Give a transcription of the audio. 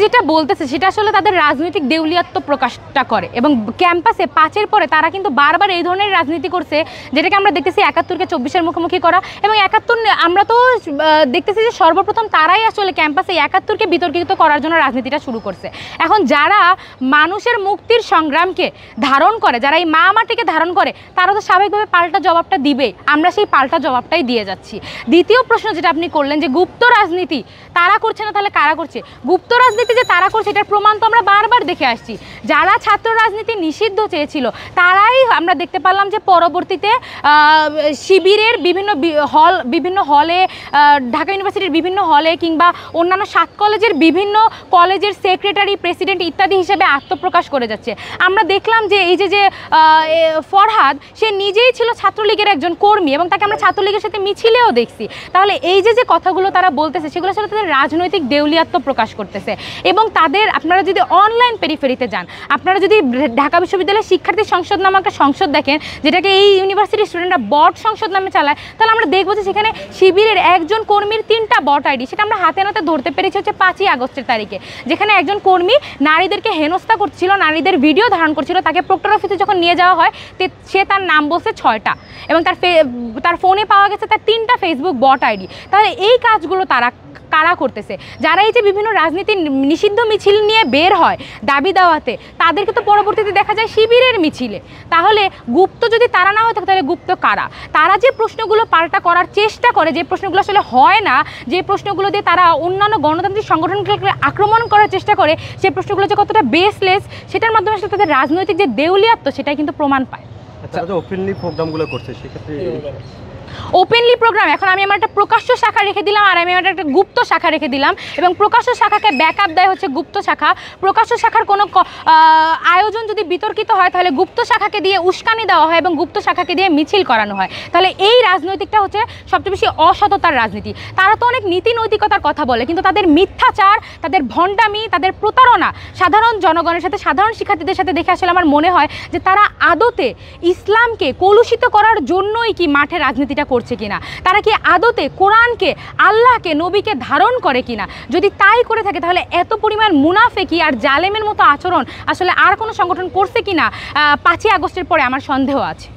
যেটা বলতেছে সেটা আসলে তাদের রাজনৈতিক দেউলিয়াত্ব প্রকাশটা করে, এবং ক্যাম্পাসে 5-এর পরে তারা কিন্তু বারবার এই ধরনের রাজনীতি করছে, যেটাকে আমরা দেখতেছি 71-কে 24-এর মুখোমুখি করা। এবং 71 আমরা তো দেখতেছি যে সর্বপ্রথম তারাই আসলে ক্যাম্পাসে 71-কে বিতর্কিত করার জন্য রাজনীতিটা শুরু করছে। এখন যারা মানুষের মুক্তির সংগ্রামকে ধারণ করে, যারা এই মা মাটিকে ধারণ করে, তারা তো স্বাভাবিকভাবে পাল্টা জবাবটা দিবে। আমরা সেই পাল্টা জবাবটাই দিয়ে যাচ্ছি। দ্বিতীয় প্রশ্ন যেটা আপনি করলেন যে গুপ্ত রাজনীতি তারা করছে না, তাহলে কারা করছে? গুপ্ত রাজনীতি যে তারা করছে এটার প্রমাণ তো আমরা বারবার দেখে আসছি। যারা ছাত্র রাজনীতি নিষিদ্ধ চেয়েছিল তারাই আমরা দেখতে পারলাম যে পরবর্তীতে শিবিরের বিভিন্ন হলে, ঢাকা ইউনিভার্সিটির বিভিন্ন হলে কিংবা অন্যান্য 7 কলেজের বিভিন্ন কলেজের সেক্রেটারি, প্রেসিডেন্ট ইত্যাদি হিসেবে আত্মপ্রকাশ করে যাচ্ছে। আমরা দেখলাম যে এই যে ফরহাদ, সে নিজেই ছিল ছাত্রলীগের একজন কর্মী এবং তাকে আমরা ছাত্রলীগের সাথে মিছিলেও দেখছি। তাহলে এই যে কথাগুলো তারা বলতেছে সেগুলো আসলে তাদের রাজনৈতিক দেউলিয়াত্ব প্রকাশ করতেছে। এবং তাদের, আপনারা যদি অনলাইন পেরিফেরিতে যান, আপনারা যদি ঢাকা বিশ্ববিদ্যালয়ের শিক্ষার্থী সংসদ নামে একটা সংসদ দেখেন, যেটাকে এই ইউনিভার্সিটির স্টুডেন্টরা বট সংসদ নামে চালায়, তাহলে আমরা দেখবো যে সেখানে শিবিরের একজন কর্মীর 3টা বট আইডি। সেটা আমরা হাতে নাতে ধরতে পেরেছি হচ্ছে 5ই আগস্টের তারিখে, যেখানে একজন কর্মী নারীদেরকে হেনস্থা করছিল, নারীদের ভিডিও ধারণ করছিল। তাকে প্রক্টর অফিসে যখন নিয়ে যাওয়া হয় সে তার নাম বলছে 6টা, এবং তার ফোনে পাওয়া গেছে তার 3টা ফেসবুক বট আইডি। তাহলে এই কাজগুলো কারা করতেছে? যারা এই যে বিভিন্ন রাজনীতি নিষিদ্ধ মিছিল নিয়ে বের হয় দাবি দাওয়াতে, তাদেরকে তো পরবর্তীতে দেখা যায় শিবিরের মিছিলে। তাহলে গুপ্ত যদি তারা না হয়ে থাকে, তাহলে গুপ্ত কারা? তারা যে প্রশ্নগুলো পাল্টা করার চেষ্টা করে, যে প্রশ্নগুলো আসলে হয় না, যে প্রশ্নগুলো দিয়ে তারা অন্যান্য গণতান্ত্রিক সংগঠনগুলোকে আক্রমণ করার চেষ্টা করে, সেই প্রশ্নগুলো যে কতটা বেসলেস, সেটার মাধ্যমে আসলে তাদের রাজনৈতিক যে দেউলিয়াত্ব সেটাই কিন্তু প্রমাণ পায়। তারা যে ওপেনলি প্রোগ্রামগুলো করছে, সেক্ষেত্রে ওপেনলি প্রোগ্রাম, এখন আমি আমার একটা প্রকাশ্য শাখা রেখে দিলাম আর আমি একটা গুপ্ত শাখা রেখে দিলাম, এবং প্রকাশ্য শাখাকে ব্যাকআপ দেয় হচ্ছে গুপ্ত শাখা। প্রকাশ্য শাখার কোনো আয়োজন যদি বিতর্কিত হয়, তাহলে গুপ্ত শাখাকে দিয়ে উস্কানি দেওয়া হয় এবং গুপ্ত শাখাকে দিয়ে মিছিল করানো হয়। তাহলে এই রাজনৈতিকটা হচ্ছে সবচেয়ে বেশি অসততার রাজনীতি। তারা তো অনেক নীতি নৈতিকতার কথা বলে, কিন্তু তাদের মিথ্যাচার, তাদের ভণ্ডামি, তাদের প্রতারণা সাধারণ জনগণের সাথে, সাধারণ শিক্ষার্থীদের সাথে দেখে আসলে আমার মনে হয় যে তারা আদতে ইসলামকে কলুষিত করার জন্যই কি মাঠে রাজনীতিটা করছে কিনা, তারা কি আদতে কোরআনকে, আল্লাহকে, নবীকে ধারণ করে কিনা। যদি তাই করে থাকে, তাহলে এত পরিমাণ মুনাফেকি আর জালেমের মতো আচরণ আসলে আর কোনো সংগঠন করছে কিনা 5ই আগস্টের পরে আমার সন্দেহ আছে।